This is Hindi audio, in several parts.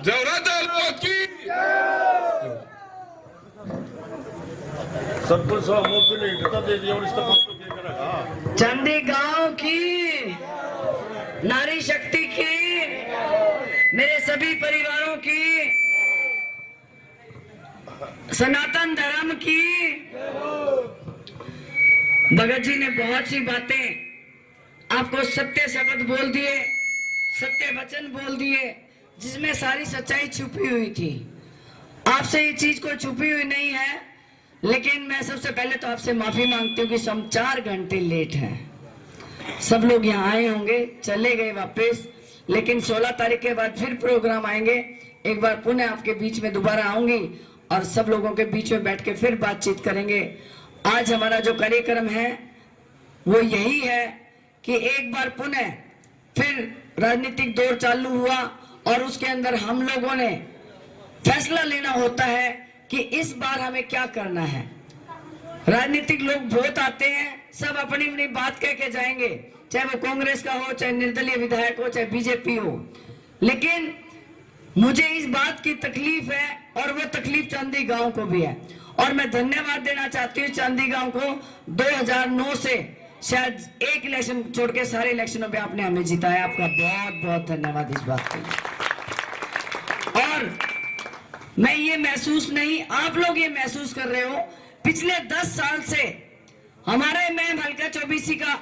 की सरपंच साहब मोदी ने इतना दे दिया और इस्तीफा तो क्या करेगा? चंदी गांव की, नारी शक्ति की, मेरे सभी परिवारों की, सनातन धर्म की। भगत जी ने बहुत सी बातें आपको सत्य शब्द बोल दिए, सत्य वचन बोल दिए, जिसमें सारी सच्चाई छुपी हुई थी। आपसे ये चीज कोई छुपी हुई नहीं है, लेकिन मैं सबसे पहले तो आपसे माफी मांगती हूँ कि हम 4 घंटे लेट हैं। सब लोग यहाँ आए होंगे, चले गए वापस, लेकिन 16 तारीख के बाद फिर प्रोग्राम आएंगे। एक बार पुनः आपके बीच में दोबारा आऊंगी और सब लोगों के बीच में बैठ के फिर बातचीत करेंगे। आज हमारा जो कार्यक्रम है वो यही है कि एक बार पुनः फिर राजनीतिक दौर चालू हुआ और उसके अंदर हम लोगों ने फैसला लेना होता है कि इस बार हमें क्या करना है। राजनीतिक लोग बहुत आते हैं, सब अपनी अपनी बात कह के जाएंगे, चाहे वो कांग्रेस का हो, चाहे निर्दलीय विधायक हो, चाहे बीजेपी हो। लेकिन मुझे इस बात की तकलीफ है और वो तकलीफ चांदी गांव को भी है, और मैं धन्यवाद देना चाहती हूँ चांदी गांव को। 2009 से शायद एक इलेक्शन छोड़ के सारे इलेक्शनों पे आपने हमें जिताया, आपका बहुत बहुत धन्यवाद इस बात के लिए। और मैं ये महसूस नहीं, आप लोग ये महसूस कर रहे हो, पिछले 10 साल से हमारे में हल्का 24 का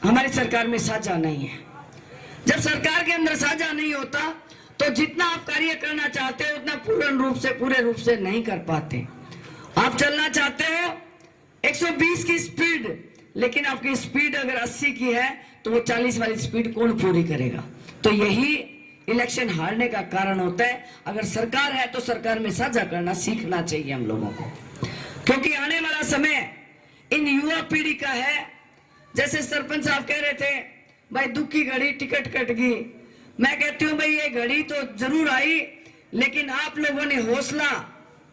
हमारी सरकार में साझा नहीं है। जब सरकार के अंदर साझा नहीं होता तो जितना आप कार्य करना चाहते हो उतना पूरे रूप से नहीं कर पाते। आप चलना चाहते हो 120 की स्पीड, लेकिन आपकी स्पीड अगर 80 की है तो वो 40 वाली स्पीड कौन पूरी करेगा? तो यही इलेक्शन हारने का कारण होता है। अगर सरकार है तो सरकार में साझा करना सीखना चाहिए हम लोगों को, क्योंकि आने वाला समय इन युवा पीढ़ी का है। जैसे सरपंच साहब कह रहे थे, भाई दुख की घड़ी टिकट कट गई। मैं कहती हूँ भाई ये घड़ी तो जरूर आई, लेकिन आप लोगों ने हौसला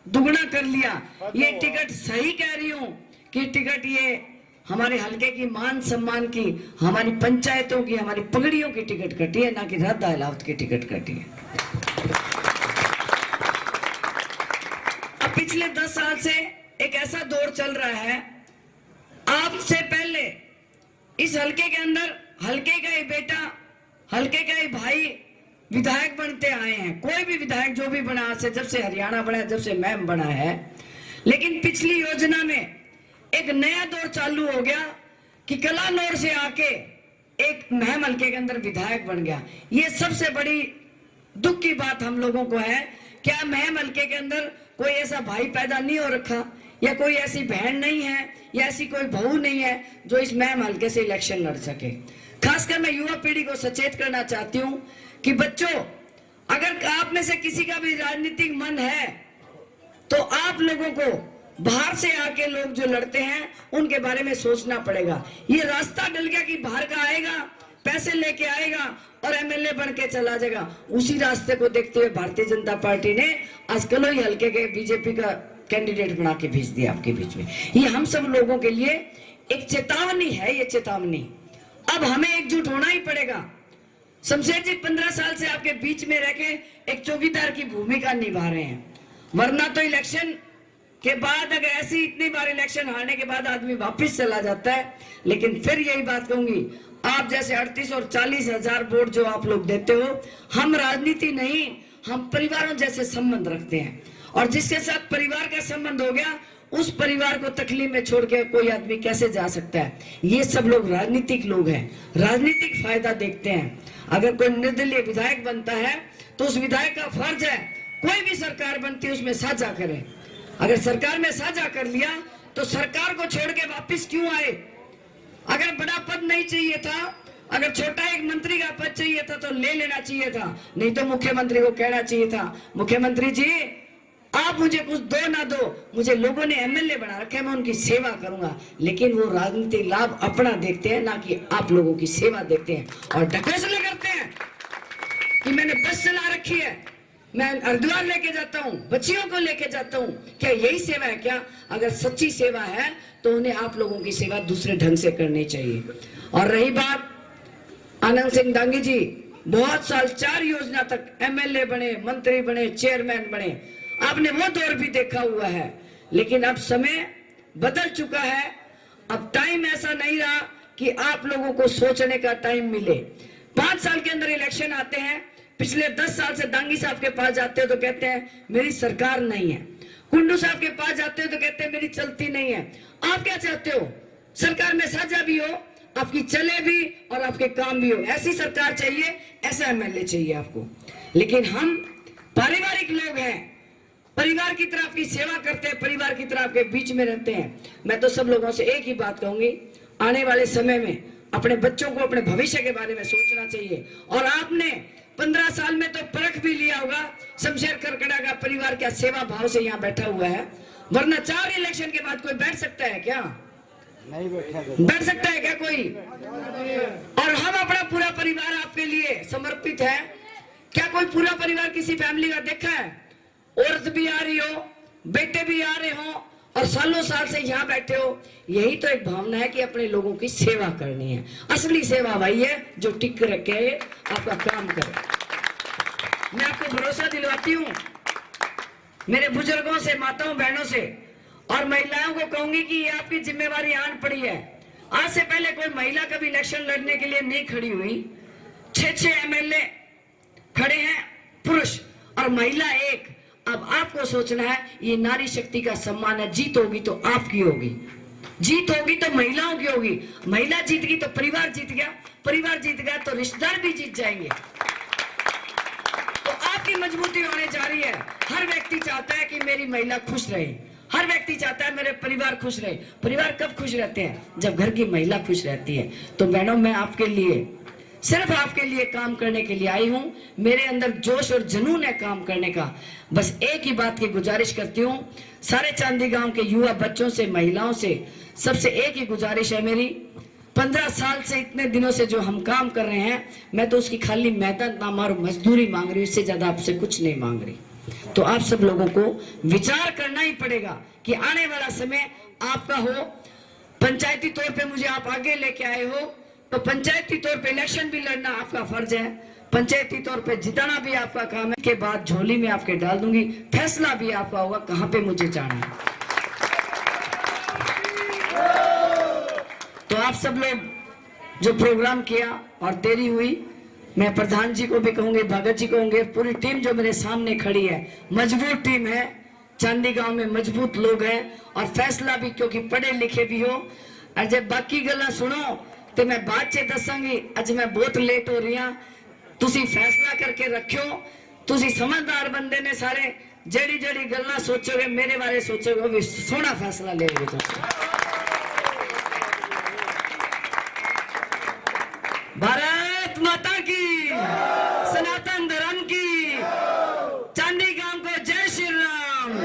दुगना कर लिया। ये टिकट सही कह रही हूँ कि टिकट ये हमारे हल्के की मान सम्मान की, हमारी पंचायतों की, हमारी पगड़ियों की टिकट कटी है, ना कि रद्द अलावत की टिकट कटी है। अब पिछले 10 साल से एक ऐसा दौर चल रहा है, आपसे पहले इस हल्के के अंदर हल्के का ही बेटा, हल्के का ही भाई विधायक बनते आए हैं। कोई भी विधायक जो भी बना से, जब से हरियाणा बना, जब से मैम बना है। लेकिन पिछली योजना में एक नया दौर चालू हो गया कि कलानौर से आके एक महम हल्के के अंदर विधायक बन गया। ये सबसे बड़ी दुख की बात हम लोगों को है। क्या महम हल्के के अंदर कोई ऐसा भाई पैदा नहीं हो रखा, या कोई ऐसी बहन नहीं है, या ऐसी कोई बहू नहीं है जो इस महम हल्के से इलेक्शन लड़ सके? खासकर मैं युवा पीढ़ी को सचेत करना चाहती हूँ कि बच्चों, अगर आप में से किसी का भी राजनीतिक मन है तो आप लोगों को बाहर से आके लोग जो लड़ते हैं उनके बारे में सोचना पड़ेगा। ये रास्ता डल गया कि बाहर का आएगा, पैसे लेके आएगा और एमएलए बन के चला जाएगा। उसी रास्ते को देखते हुए भारतीय जनता पार्टी ने आज कलोई हल्के के बीजेपी का कैंडिडेट बना के भेज दिया आपके बीच में। ये हम सब लोगों के लिए एक चेतावनी है। ये चेतावनी अब हमें एकजुट होना ही पड़ेगा। शमशेर जी 15 साल से आपके बीच में रह के एक चौकीदार की भूमिका निभा रहे हैं, वरना तो इलेक्शन के बाद अगर ऐसी इतनी बार इलेक्शन हारने के बाद आदमी वापस चला जाता है। लेकिन फिर यही बात कहूंगी, आप जैसे 38 और 40 हजार वोट जो आप लोग देते हो, हम राजनीति नहीं, हम परिवारों जैसे संबंध रखते हैं, और जिसके साथ परिवार का संबंध हो गया उस परिवार को तकलीफ में छोड़ के कोई आदमी कैसे जा सकता है? ये सब लोग राजनीतिक लोग हैं, राजनीतिक फायदा देखते हैं। अगर कोई निर्दलीय विधायक बनता है तो उस विधायक का फर्ज है कोई भी सरकार बनती है उसमें साझा करे। अगर सरकार में साझा कर लिया तो सरकार को छोड़ के वापिस क्यों आए? अगर बड़ा पद नहीं चाहिए था, अगर छोटा एक मंत्री का पद चाहिए था तो ले लेना चाहिए था, नहीं तो मुख्यमंत्री को कहना चाहिए था, मुख्यमंत्री जी आप मुझे कुछ दो ना दो, मुझे लोगों ने एमएलए बना रखा है, मैं उनकी सेवा करूंगा। लेकिन वो राजनीतिक लाभ अपना देखते हैं, ना कि आप लोगों की सेवा देखते हैं, और ढकोसले करते हैं कि मैंने बस चला रखी है, मैं हरिद्वार लेके जाता हूँ, बच्चियों को लेके जाता हूँ। क्या यही सेवा है क्या? अगर सच्ची सेवा है तो उन्हें आप लोगों की सेवा दूसरे ढंग से करनी चाहिए। और रही बात आनंद सिंह डांगी जी, बहुत साल 4 योजना तक एमएलए बने, मंत्री बने, चेयरमैन बने, आपने वो दौर भी देखा हुआ है। लेकिन अब समय बदल चुका है, अब टाइम ऐसा नहीं रहा कि आप लोगों को सोचने का टाइम मिले। 5 साल के अंदर इलेक्शन आते हैं, पिछले 10 साल से दांगी साहब के पास जाते हो तो कहते हैं मेरी सरकार नहीं है, कुंडू साहब के पास जाते हो तो कहते हैं मेरी चलती नहीं है। आप क्या चाहते हो? सरकार में साझा भी हो, आपकी चले भी और आपके काम भी हो, ऐसी सरकार चाहिए, ऐसा एमएलए चाहिए आपको। लेकिन हम पारिवारिक लोग हैं, परिवार की तरह आपकी सेवा करते हैं, परिवार की तरह आपके बीच में रहते हैं। मैं तो सब लोगों से एक ही बात कहूंगी, आने वाले समय में अपने बच्चों को अपने भविष्य के बारे में सोचना चाहिए। और आपने 15 साल में तो परख भी लिया होगा, शमशेर करकड़ा का परिवार क्या सेवा भाव से यहाँ बैठा हुआ है, वरना 4 इलेक्शन के बाद कोई बैठ सकता है क्या? नहीं बैठ सकता है क्या कोई? और हम अपना पूरा परिवार आपके लिए समर्पित है। क्या कोई पूरा परिवार किसी फैमिली का देखा है? औरत भी आ रही हो, बेटे भी आ रहे हो और सालों साल से यहाँ बैठे हो। यही तो एक भावना है कि अपने लोगों की सेवा करनी है। असली सेवा वही है जो टिक रखे आपका काम करे। मैं आपको भरोसा दिलवाती हूँ, मेरे बुजुर्गों से, माताओं बहनों से और महिलाओं को कहूंगी कि ये आपकी जिम्मेवारी आन पड़ी है। आज से पहले कोई महिला कभी इलेक्शन लड़ने के लिए नहीं खड़ी हुई। 6 एमएलए खड़े हैं पुरुष और महिला एक। अब आपको सोचना है, ये नारी शक्ति का सम्मान है। जीत होगी तो आपकी होगी, जीत होगी तो महिलाओं की होगी, महिला जीत गई तो परिवार जीत गया, परिवार जीत गया तो रिश्तेदार भी जीत जाएंगे। तो आपकी मजबूती होने जा रही है। हर व्यक्ति चाहता है कि मेरी महिला खुश रहे, हर व्यक्ति चाहता है मेरे परिवार खुश रहे। परिवार कब खुश रहते हैं? जब घर की महिला खुश रहती है। तो बहनों, मैं आपके लिए, सिर्फ आपके लिए काम करने के लिए आई हूं। मेरे अंदर जोश और जुनून है काम करने का। बस एक ही बात की गुजारिश करती हूं सारे चांदी गांव के युवा बच्चों से, महिलाओं से, सबसे एक ही गुजारिश है मेरी। 15 साल से, इतने दिनों से जो हम काम कर रहे हैं, मैं तो उसकी खाली मेहनत नाम और मजदूरी मांग रही हूँ, इससे ज्यादा आपसे कुछ नहीं मांग रही। तो आप सब लोगों को विचार करना ही पड़ेगा कि आने वाला समय आपका हो। पंचायती तौर पे मुझे आप आगे लेके आए हो, तो पंचायती तौर पे इलेक्शन भी लड़ना आपका फर्ज है, पंचायती तौर पे जिताना भी आपका काम है। के बाद झोली में आपके डाल दूंगी, फैसला भी आपका होगा कहां पे मुझे जाना है। तो आप सब लोग जो प्रोग्राम किया और देरी हुई, मैं प्रधान जी को भी कहूंगी, भगत जी को कहूंगी, पूरी टीम जो मेरे सामने खड़ी है, मजबूत टीम है। चांदी गांव में मजबूत लोग हैं और फैसला भी, क्योंकि पढ़े लिखे भी हो। और जब बाकी गल्ला सुनो तो मैं बात च दसांगी। अज मैं बहुत लेट हो रही हूं, तुसी फैसला करके रखियो। तुसी समझदार बंदे ने सारे, जड़ी जड़ी गल्ला सोचोगे, मेरे बारे सोचोगे, वो भी सोना फैसला लेंगे। भारत माता की, सनातन धर्म की, चांदी गांव को जय श्री राम,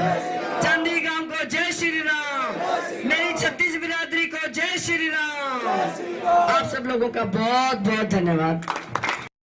चांदी गांव को जय श्री राम, मेरी 36 बिरादरी को जय श्री राम। आप सब लोगों का बहुत बहुत धन्यवाद।